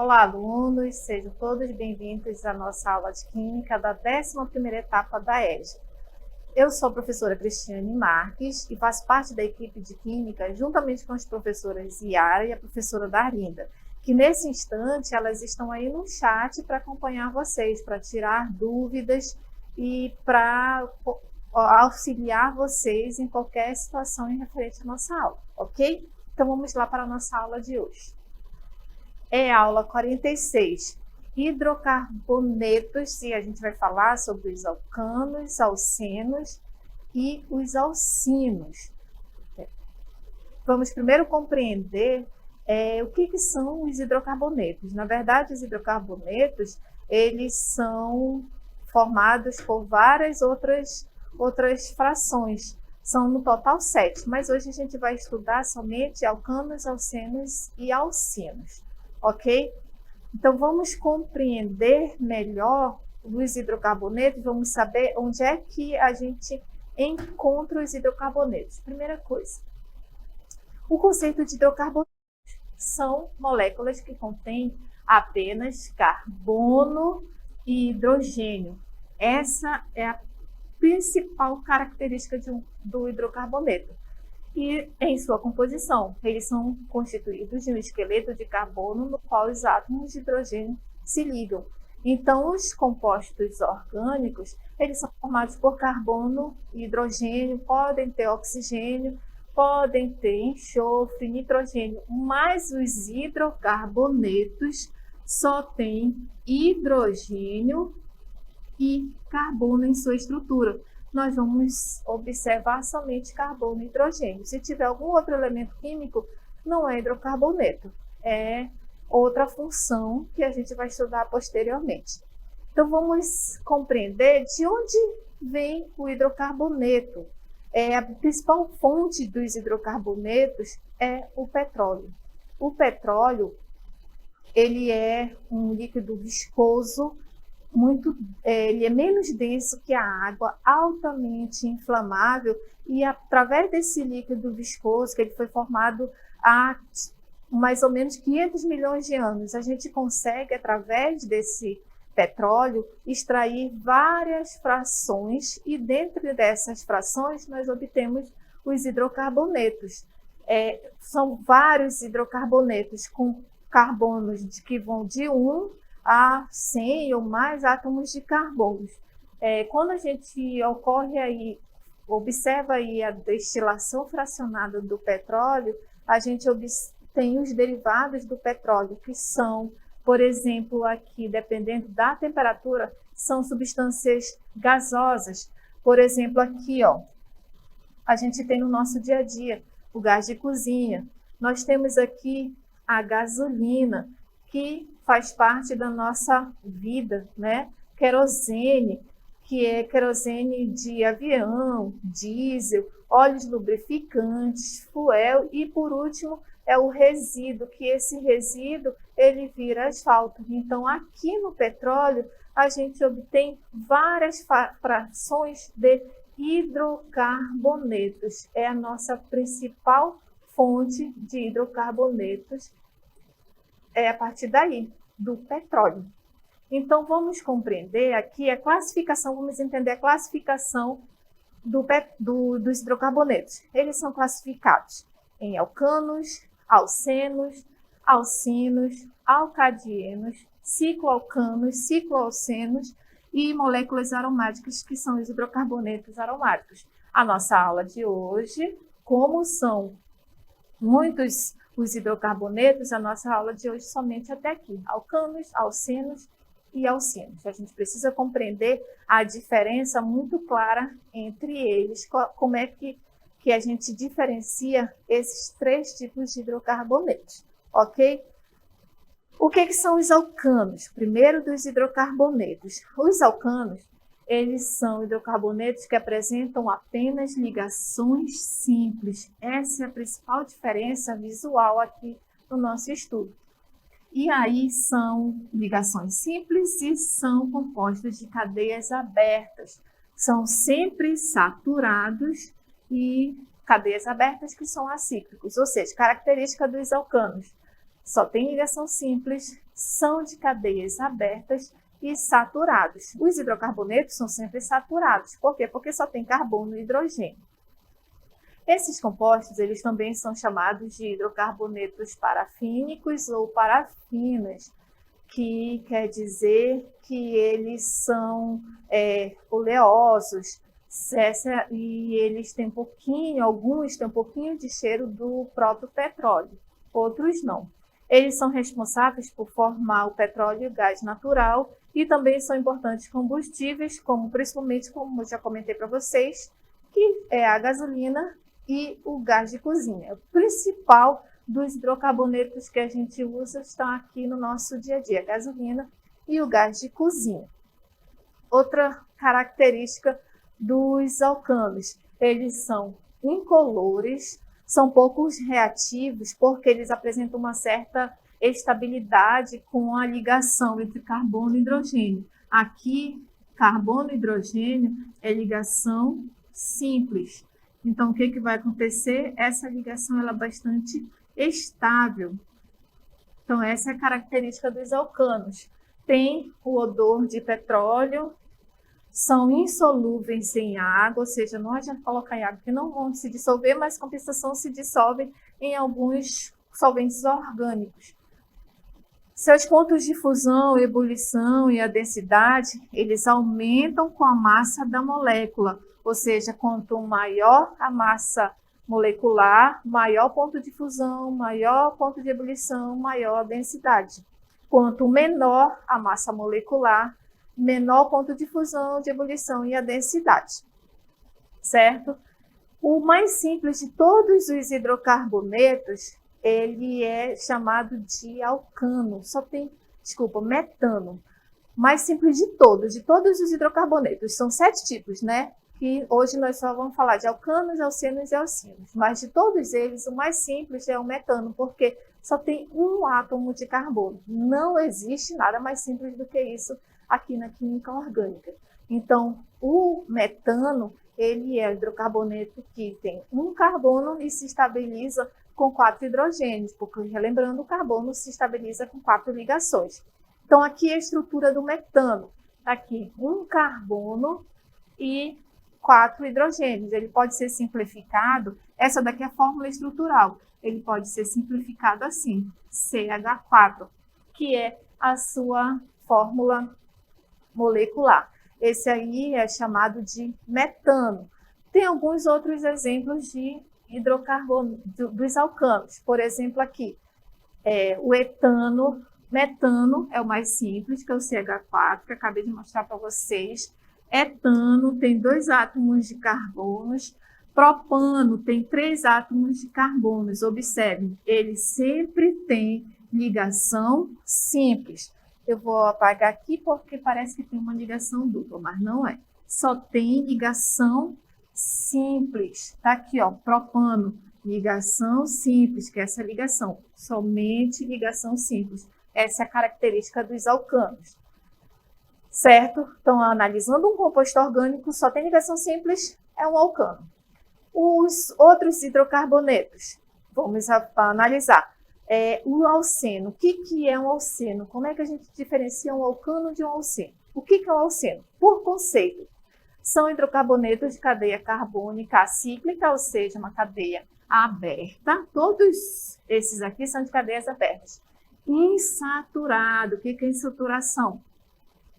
Olá, alunos, sejam todos bem-vindos à nossa aula de Química da 11ª etapa da EJA. Eu sou a professora Cristiane Marques e faço parte da equipe de Química juntamente com as professoras Yara e a professora Darinda, que nesse instante elas estão aí no chat para acompanhar vocês, para tirar dúvidas e para auxiliar vocês em qualquer situação em referente à nossa aula, ok? Então vamos lá para a nossa aula de hoje. É a aula 46, hidrocarbonetos, e a gente vai falar sobre os alcanos, alcenos e os alcinos. Vamos primeiro compreender o que são os hidrocarbonetos. Na verdade, os hidrocarbonetos, eles são formados por várias outras frações. São no total 7, mas hoje a gente vai estudar somente alcanos, alcenos e alcinos. Ok? Então, vamos compreender melhor os hidrocarbonetos, vamos saber onde é que a gente encontra os hidrocarbonetos. Primeira coisa, o conceito de hidrocarbonetos são moléculas que contêm apenas carbono e hidrogênio. Essa é a principal característica do hidrocarboneto. E em sua composição, eles são constituídos de um esqueleto de carbono no qual os átomos de hidrogênio se ligam. Então, os compostos orgânicos, eles são formados por carbono e hidrogênio, podem ter oxigênio, podem ter enxofre, nitrogênio, mas os hidrocarbonetos só têm hidrogênio e carbono em sua estrutura. Nós vamos observar somente carbono e hidrogênio. Se tiver algum outro elemento químico, não é hidrocarboneto, é outra função que a gente vai estudar posteriormente. Então, vamos compreender de onde vem o hidrocarboneto. A principal fonte dos hidrocarbonetos é o petróleo. O petróleo, ele é um líquido viscoso, ele é menos denso que a água, altamente inflamável, e através desse líquido viscoso, que ele foi formado há mais ou menos 500 milhões de anos, a gente consegue, através desse petróleo, extrair várias frações, e dentro dessas frações nós obtemos os hidrocarbonetos. São vários hidrocarbonetos com carbonos que vão de 1 a 100 ou mais átomos de carbono. Quando a gente observa aí a destilação fracionada do petróleo, a gente tem os derivados do petróleo, que são, por exemplo, aqui, dependendo da temperatura, são substâncias gasosas. Por exemplo, aqui, ó, a gente tem no nosso dia a dia o gás de cozinha. Nós temos aqui a gasolina, que faz parte da nossa vida, né? Querosene, que é querosene de avião, diesel, óleos lubrificantes, fuel, e por último é o resíduo, que esse resíduo ele vira asfalto. Então, aqui no petróleo, a gente obtém várias frações de hidrocarbonetos. É a nossa principal fonte de hidrocarbonetos, a partir daí, do petróleo. Então, vamos compreender aqui a classificação, vamos entender a classificação dos hidrocarbonetos. Eles são classificados em alcanos, alcenos, alcinos, alcadienos, cicloalcanos, cicloalcenos e moléculas aromáticas, que são os hidrocarbonetos aromáticos. A nossa aula de hoje, como são muitos os hidrocarbonetos, a nossa aula de hoje somente até aqui, alcanos, alcenos e alcinos. A gente precisa compreender a diferença muito clara entre eles, como é que a gente diferencia esses 3 tipos de hidrocarbonetos, ok? O que são os alcanos? Primeiro, dos hidrocarbonetos. Os alcanos, eles são hidrocarbonetos que apresentam apenas ligações simples. Essa é a principal diferença visual aqui no nosso estudo. E aí são ligações simples e são compostos de cadeias abertas. São sempre saturados e cadeias abertas que são acíclicos, ou seja, característica dos alcanos. só tem ligação simples, são de cadeias abertas e saturados. Os hidrocarbonetos são sempre saturados. Por quê? Porque só tem carbono e hidrogênio. Esses compostos, eles também são chamados de hidrocarbonetos parafínicos ou parafinas, que quer dizer que eles são oleosos, e eles têm alguns têm um pouquinho de cheiro do próprio petróleo, outros não. Eles são responsáveis por formar o petróleo e o gás natural e também são importantes combustíveis, principalmente, como eu já comentei para vocês, que é a gasolina e o gás de cozinha. O principal dos hidrocarbonetos que a gente usa estão aqui no nosso dia a dia, a gasolina e o gás de cozinha. Outra característica dos alcanos, eles são incolores, são poucos reativos porque eles apresentam uma certa estabilidade com a ligação entre carbono e hidrogênio. Aqui, carbono e hidrogênio é ligação simples. Então, o que vai acontecer? Essa ligação ela é bastante estável. Então, essa é a característica dos alcanos. Tem o odor de petróleo, são insolúveis em água, ou seja, não adianta colocar em água que não vão se dissolver, mas compensação se dissolvem em alguns solventes orgânicos. Seus pontos de fusão, ebulição e a densidade, eles aumentam com a massa da molécula, ou seja, quanto maior a massa molecular, maior ponto de fusão, maior ponto de ebulição, maior a densidade. Quanto menor a massa molecular, menor ponto de fusão, de ebulição e a densidade, certo? O mais simples de todos os hidrocarbonetos, ele é chamado de alcano, metano. Mais simples de todos os hidrocarbonetos, são 7 tipos, né? Que hoje nós só vamos falar de alcanos, alcenos e alcinos, mas de todos eles, o mais simples é o metano, porque só tem um átomo de carbono. Não existe nada mais simples do que isso aqui na química orgânica. Então, o metano, ele é o hidrocarboneto que tem um carbono e se estabiliza com 4 hidrogênios, porque, relembrando, o carbono se estabiliza com 4 ligações. Então, aqui é a estrutura do metano. Aqui, um carbono e 4 hidrogênios. Ele pode ser simplificado, essa daqui é a fórmula estrutural, ele pode ser simplificado assim, CH4, que é a sua fórmula molecular. Esse aí é chamado de metano. Tem alguns outros exemplos de hidrocarbono, dos alcanos. Por exemplo, aqui, o etano, metano é o mais simples, que é o CH4, que eu acabei de mostrar para vocês. Etano tem 2 átomos de carbonos. Propano tem 3 átomos de carbonos. Observem, ele sempre tem ligação simples. Eu vou apagar aqui porque parece que tem uma ligação dupla, mas não é. Só tem ligação simples. Tá aqui, ó, propano, ligação simples, que é essa ligação. Somente ligação simples. Essa é a característica dos alcanos. Certo? Então, analisando um composto orgânico, só tem ligação simples, é um alcano. Os outros hidrocarbonetos, vamos analisar. O alceno, o que é um alceno? Como é que a gente diferencia um alcano de um alceno? O que é um alceno? Por conceito, são hidrocarbonetos de cadeia carbônica acíclica, ou seja, uma cadeia aberta. Todos esses aqui são de cadeias abertas. Insaturado, o que é insaturação?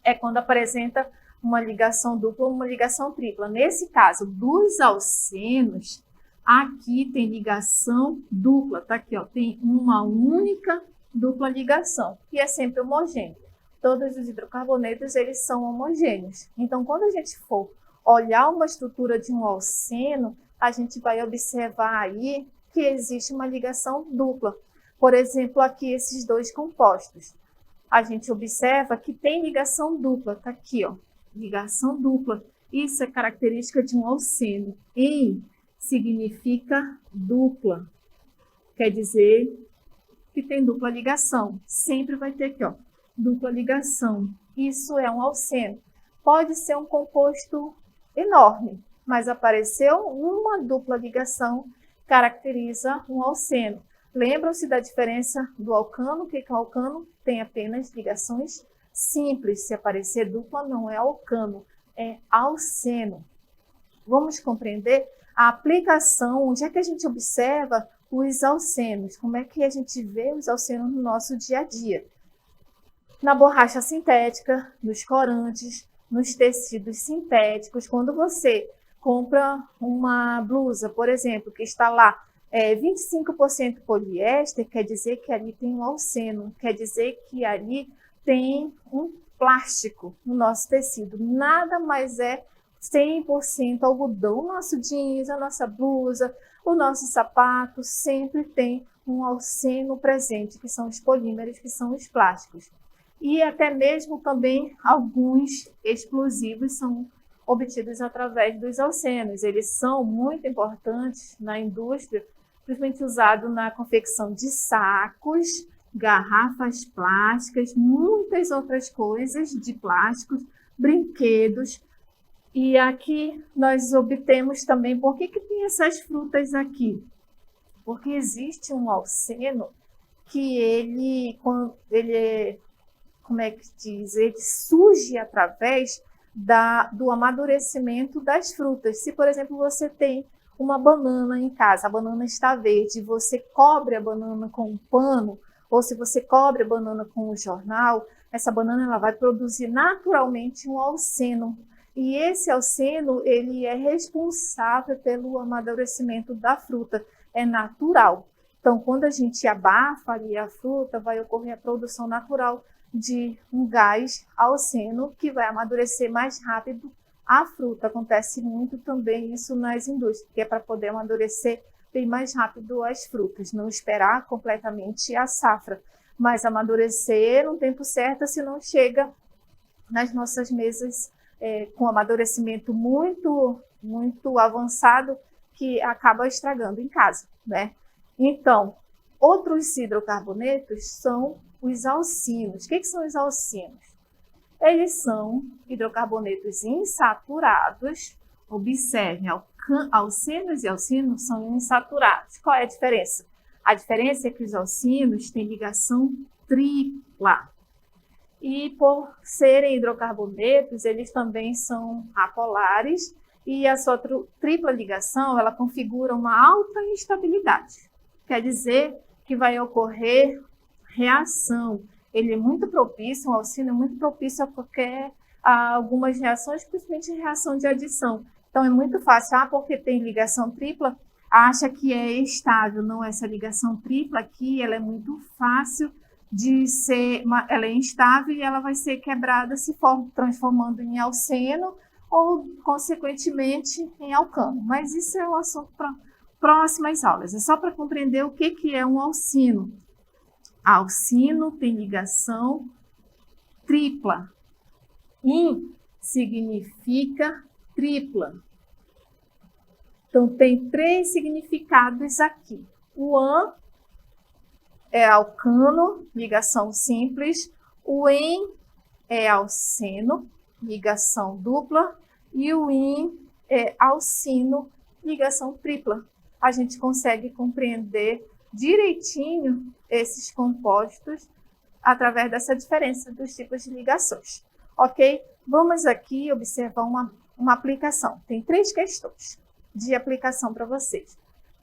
É quando apresenta uma ligação dupla ou uma ligação tripla. Nesse caso, dos alcenos, aqui tem ligação dupla, tá aqui, ó, tem uma única dupla ligação, e é sempre homogêneo. Todos os hidrocarbonetos, eles são homogêneos. Então, quando a gente for olhar uma estrutura de um alceno, a gente vai observar aí que existe uma ligação dupla. Por exemplo, aqui esses 2 compostos. A gente observa que tem ligação dupla, tá aqui, ó, ligação dupla. Isso é característica de um alceno. En significa dupla, quer dizer que tem dupla ligação. Sempre vai ter aqui, ó, dupla ligação. Isso é um alceno. Pode ser um composto enorme, mas apareceu uma dupla ligação, caracteriza um alceno. Lembram-se da diferença do alcano? O que é o alcano? Tem apenas ligações simples. Se aparecer dupla, não é alcano, é alceno. Vamos compreender a aplicação, onde é que a gente observa os alcenos, como é que a gente vê os alcenos no nosso dia a dia. Na borracha sintética, nos corantes, nos tecidos sintéticos. Quando você compra uma blusa, por exemplo, que está lá 25% poliéster, quer dizer que ali tem um alceno, quer dizer que ali tem um plástico no nosso tecido. Nada mais é 100% algodão. O nosso jeans, a nossa blusa, o nosso sapato sempre tem um alceno presente, que são os polímeros, que são os plásticos. E até mesmo também alguns explosivos são obtidos através dos alcenos. Eles são muito importantes na indústria, principalmente usado na confecção de sacos, garrafas plásticas, muitas outras coisas de plásticos, brinquedos. E aqui nós obtemos também, por que tem essas frutas aqui? Porque existe um alceno que como é que diz? Ele surge através do amadurecimento das frutas. Se, por exemplo, você tem uma banana em casa, a banana está verde, você cobre a banana com um pano, ou se você cobre a banana com um jornal, essa banana ela vai produzir naturalmente um alceno. E esse alceno, ele é responsável pelo amadurecimento da fruta, é natural. Então, quando a gente abafa ali a fruta, vai ocorrer a produção natural de um gás alceno que vai amadurecer mais rápido a fruta. Acontece muito também isso nas indústrias, que é para poder amadurecer bem mais rápido as frutas, não esperar completamente a safra, mas amadurecer no tempo certo, senão chega nas nossas mesas com amadurecimento muito, muito avançado, que acaba estragando em casa, né? Então, outros hidrocarbonetos são os alcinos. O que são os alcinos? Eles são hidrocarbonetos insaturados. Observem, alcenos e alcinos são insaturados. Qual é a diferença? A diferença é que os alcinos têm ligação tripla. E por serem hidrocarbonetos, eles também são apolares e a sua tripla ligação, ela configura uma alta instabilidade. Quer dizer que vai ocorrer reação. Ele é muito propício, o alcino é muito propício a algumas reações, principalmente reação de adição. Então é muito fácil, porque tem ligação tripla, acha que é estável. Não, essa ligação tripla aqui, ela é muito fácil de ser, ela é instável e ela vai ser quebrada se for transformando em alceno ou, consequentemente, em alcano. Mas isso é um assunto para próximas aulas. É só para compreender o que é um alcino. Alcino tem ligação tripla. In significa tripla. Então, tem 3 significados aqui. O an é alcano, ligação simples. O en é alceno, ligação dupla. E o in é alcino, ligação tripla. A gente consegue compreender direitinho esses compostos através dessa diferença dos tipos de ligações. Ok? Vamos aqui observar uma aplicação. Tem 3 questões de aplicação para vocês.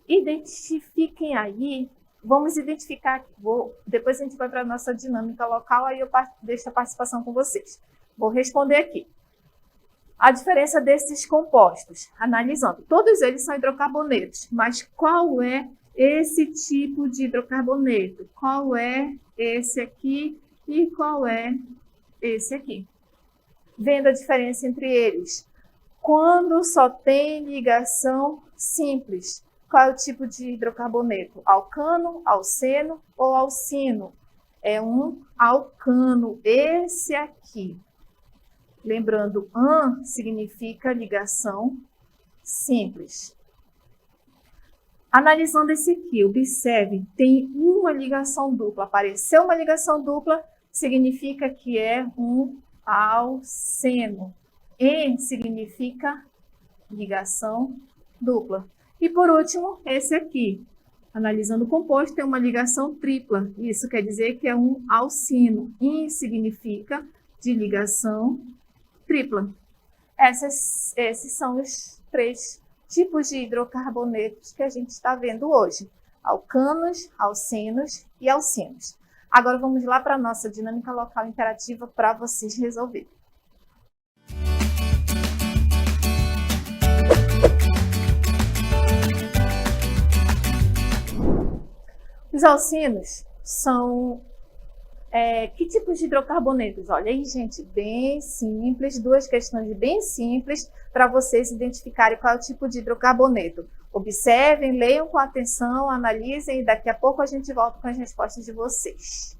Identifiquem aí. Vamos identificar, depois a gente vai para a nossa dinâmica local, aí eu deixo a participação com vocês. Vou responder aqui. A diferença desses compostos, analisando. Todos eles são hidrocarbonetos, mas qual é esse tipo de hidrocarboneto? Qual é esse aqui e qual é esse aqui? Vendo a diferença entre eles. Quando só tem ligação simples, qual é o tipo de hidrocarboneto? Alcano, alceno ou alcino? É um alcano, esse aqui. Lembrando, an significa ligação simples. Analisando esse aqui, observe, tem uma ligação dupla. Apareceu uma ligação dupla, significa que é um alceno. En significa ligação dupla. E por último, esse aqui. Analisando o composto, tem uma ligação tripla. Isso quer dizer que é um alcino. In significa de ligação tripla. Esses são os 3 tipos de hidrocarbonetos que a gente está vendo hoje: alcanos, alcenos e alcinos. Agora vamos lá para a nossa dinâmica local interativa para vocês resolverem. Os alcinos são que tipos de hidrocarbonetos? Olha aí, gente, bem simples, 2 questões bem simples para vocês identificarem qual é o tipo de hidrocarboneto. Observem, leiam com atenção, analisem e daqui a pouco a gente volta com as respostas de vocês.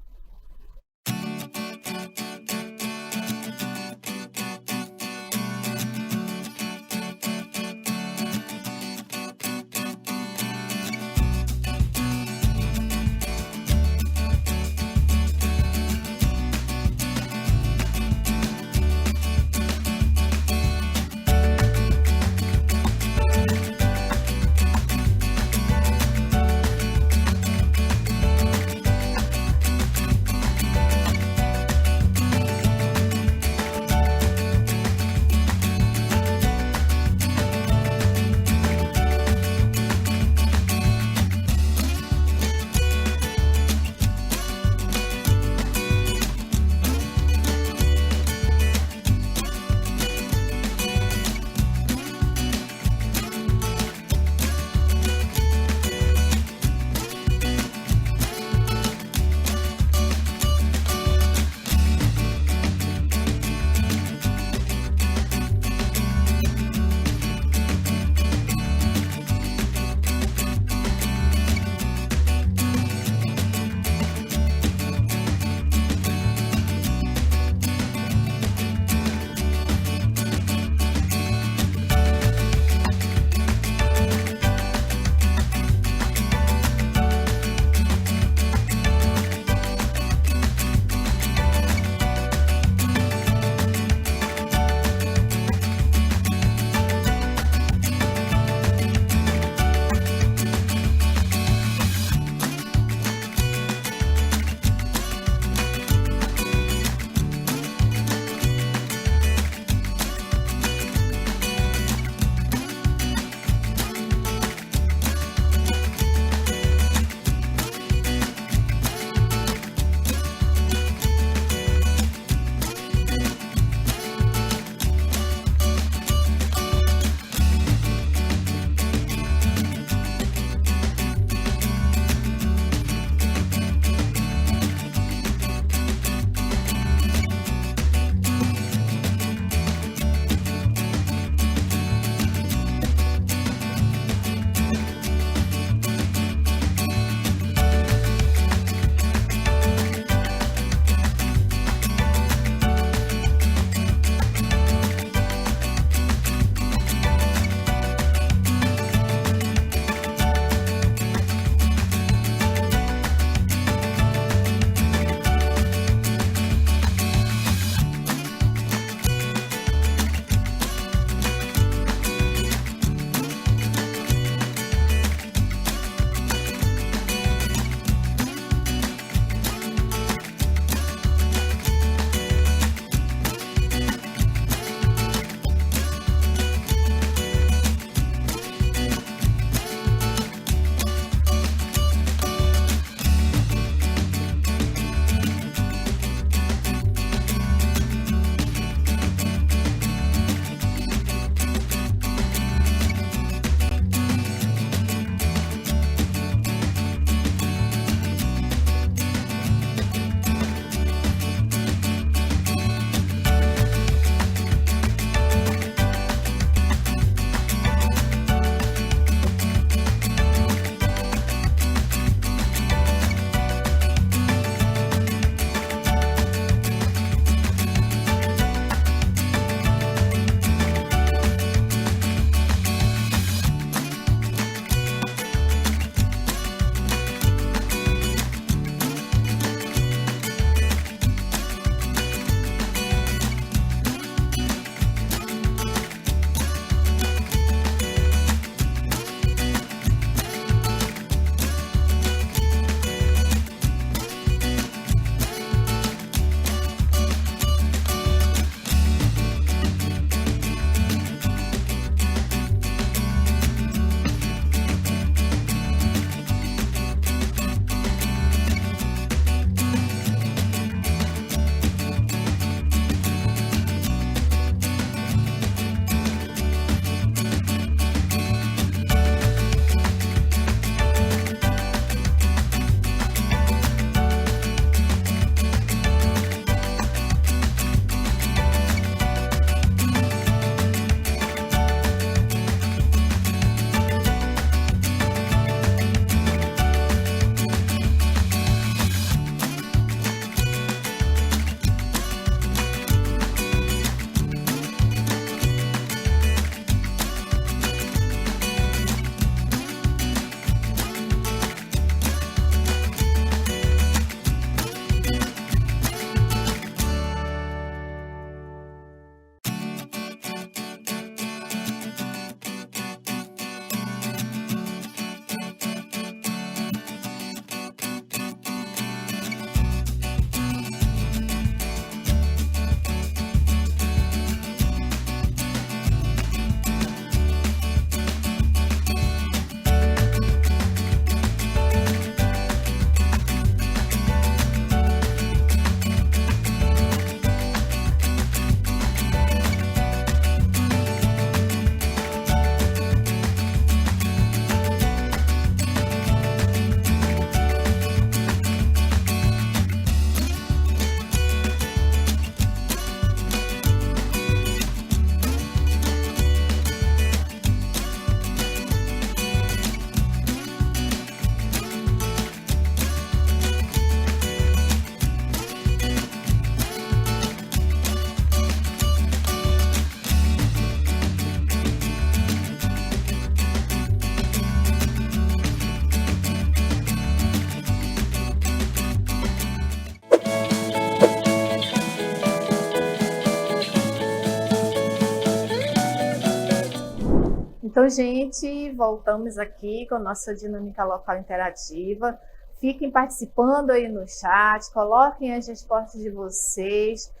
Então, gente, voltamos aqui com a nossa dinâmica local interativa. Fiquem participando aí no chat, coloquem as respostas de vocês,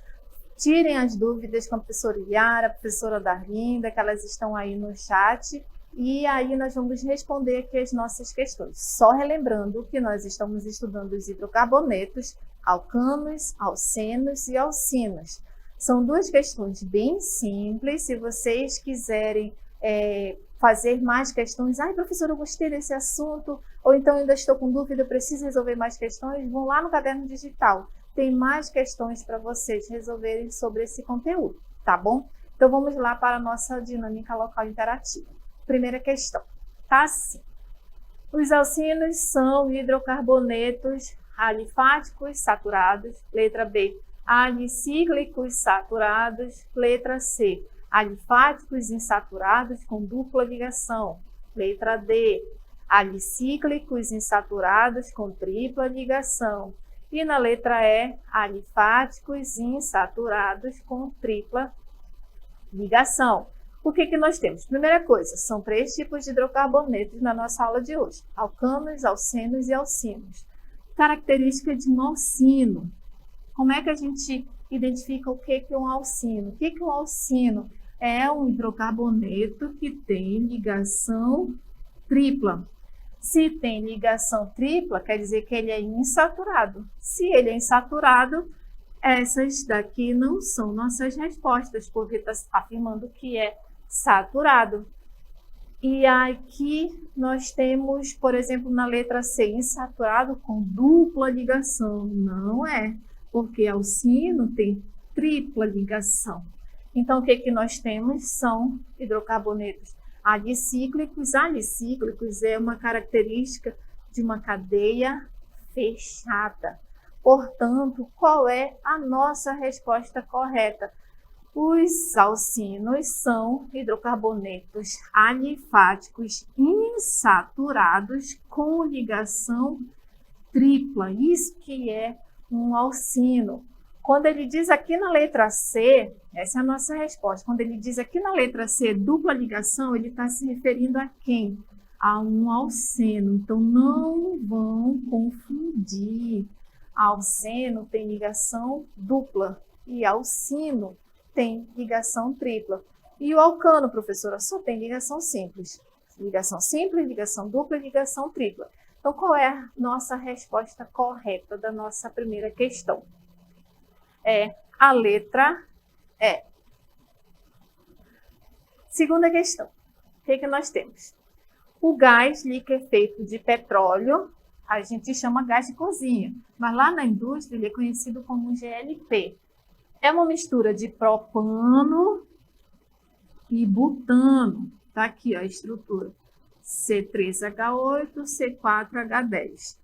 tirem as dúvidas com a professora Yara, a professora Darlinda, que elas estão aí no chat, e aí nós vamos responder aqui as nossas questões. Só relembrando que nós estamos estudando os hidrocarbonetos, alcanos, alcenos e alcinos. São duas questões bem simples. Se vocês quiserem fazer mais questões, professora, eu gostei desse assunto, ou então ainda estou com dúvida, eu preciso resolver mais questões, vão lá no caderno digital. Tem mais questões para vocês resolverem sobre esse conteúdo, tá bom? Então vamos lá para a nossa dinâmica local interativa. Primeira questão, tá assim. Os alcinos são hidrocarbonetos alifáticos saturados. Letra B, alicíclicos saturados. Letra C, alifáticos insaturados com dupla ligação. Letra D, alicíclicos insaturados com tripla ligação. E na letra E, alifáticos insaturados com tripla ligação. O que nós temos? Primeira coisa, são 3 tipos de hidrocarbonetos na nossa aula de hoje: alcanos, alcenos e alcinos. Característica de um alcino. Como é que a gente identifica o que é um alcino? O que é um alcino? É um hidrocarboneto que tem ligação tripla. Se tem ligação tripla, quer dizer que ele é insaturado. Se ele é insaturado, essas daqui não são nossas respostas, porque está afirmando que é saturado. E aqui nós temos, por exemplo, na letra C, insaturado com dupla ligação. Não é, porque alcino tem tripla ligação. Então, o que nós temos são hidrocarbonetos alicíclicos. Alicíclicos é uma característica de uma cadeia fechada. Portanto, qual é a nossa resposta correta? Os alcinos são hidrocarbonetos alifáticos insaturados com ligação tripla. Isso que é um alcino. Quando ele diz aqui na letra C, essa é a nossa resposta. Quando ele diz aqui na letra C, dupla ligação, ele está se referindo a quem? A um alceno. Então, não vão confundir. Alceno tem ligação dupla e alcino tem ligação tripla. E o alcano, professora, só tem ligação simples. Ligação simples, ligação dupla e ligação tripla. Então, qual é a nossa resposta correta da nossa primeira questão? É a letra E. Segunda questão. O que nós temos? O gás liquefeito de petróleo, a gente chama gás de cozinha, mas lá na indústria ele é conhecido como GLP. É uma mistura de propano e butano. Tá aqui ó, a estrutura. C3H8, C4H10.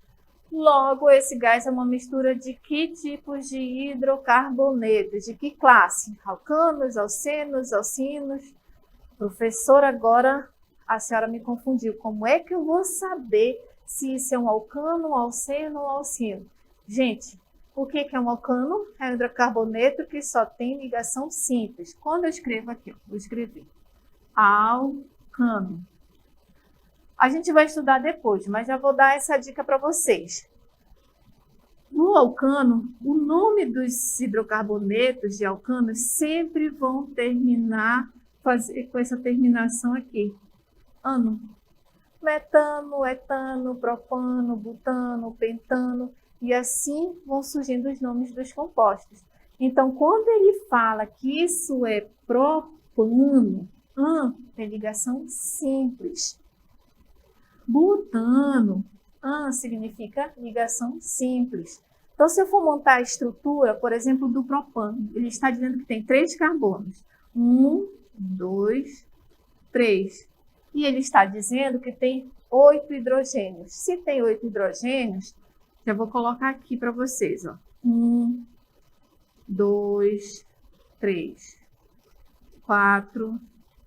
Logo, esse gás é uma mistura de que tipos de hidrocarbonetos? De que classe? Alcanos, alcenos, alcinos? Professor, agora a senhora me confundiu. Como é que eu vou saber se isso é um alcano, um alceno ou um alcino? Gente, o que é um alcano? É um hidrocarboneto que só tem ligação simples. Quando eu escrevo aqui, vou escrever alcano. A gente vai estudar depois, mas já vou dar essa dica para vocês. No alcano, o nome dos hidrocarbonetos de alcanos sempre vão terminar, fazer com essa terminação aqui. Ano. Metano, etano, propano, butano, pentano, e assim vão surgindo os nomes dos compostos. Então, quando ele fala que isso é propano, tem ligação simples. Butano, significa ligação simples. Então, se eu for montar a estrutura, por exemplo, do propano, ele está dizendo que tem 3 carbonos. 1, 2, 3. E ele está dizendo que tem 8 hidrogênios. Se tem 8 hidrogênios, já vou colocar aqui para vocês. 1, 2, 3, 4,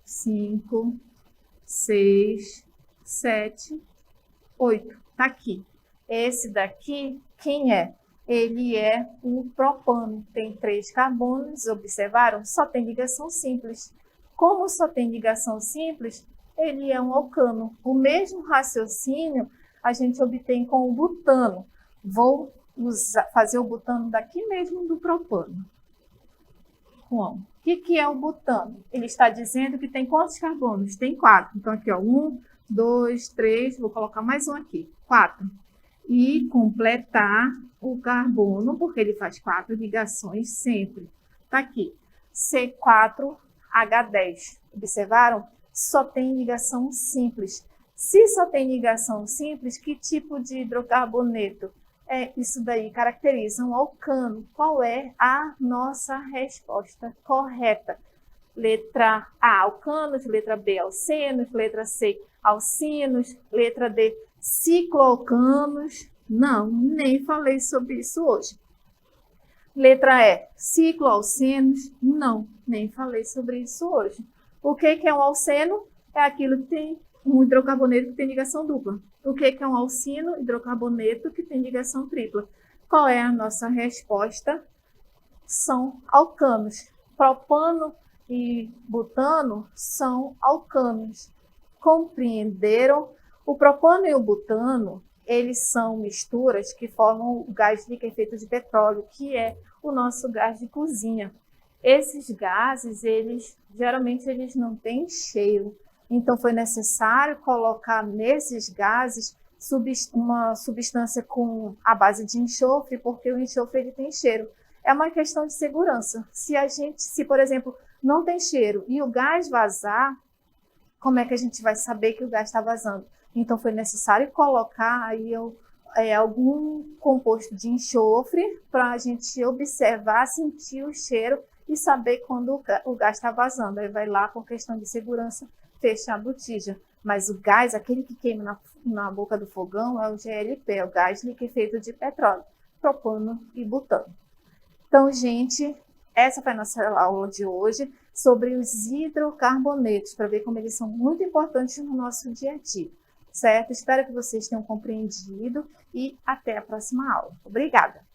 5, 6, 7, 8. Tá aqui. Esse daqui, quem é? Ele é o propano. Tem 3 carbonos, observaram? Só tem ligação simples. Como só tem ligação simples, ele é um alcano. O mesmo raciocínio a gente obtém com o butano. Vou fazer o butano daqui mesmo do propano. Bom, o que é o butano? Ele está dizendo que tem quantos carbonos? Tem 4. Então, aqui, ó, 1, 2, 3, vou colocar mais um aqui, 4. E completar o carbono, porque ele faz 4 ligações sempre. Tá aqui, C4H10. Observaram? Só tem ligação simples. Se só tem ligação simples, que tipo de hidrocarboneto? Isso daí caracteriza um alcano. Qual é a nossa resposta correta? Letra A, alcanos, letra B, alcenos, letra C, alcinos, letra D, cicloalcanos. Não, nem falei sobre isso hoje. Letra E, cicloalcenos. Não, nem falei sobre isso hoje. O que é um alceno? É aquilo que tem um hidrocarboneto que tem ligação dupla. O que é um alcino? Hidrocarboneto que tem ligação tripla. Qual é a nossa resposta? São alcanos. Propano e butano são alcanos. Compreenderam? O propano e o butano, eles são misturas que formam o gás liquefeito de petróleo, que é o nosso gás de cozinha. Esses gases, geralmente eles não têm cheiro. Então, foi necessário colocar nesses gases uma substância com a base de enxofre, porque o enxofre ele tem cheiro. É uma questão de segurança. Se, por exemplo, não tem cheiro e o gás vazar, como é que a gente vai saber que o gás está vazando? Então, foi necessário colocar aí algum composto de enxofre para a gente observar, sentir o cheiro e saber quando o gás está vazando. Aí vai lá, por questão de segurança, fecha a botija. Mas o gás, aquele que queima na boca do fogão, é o GLP, é o gás liquefeito de petróleo, propano e butano. Então, gente, essa foi a nossa aula de hoje sobre os hidrocarbonetos, para ver como eles são muito importantes no nosso dia a dia, certo? Espero que vocês tenham compreendido e até a próxima aula. Obrigada!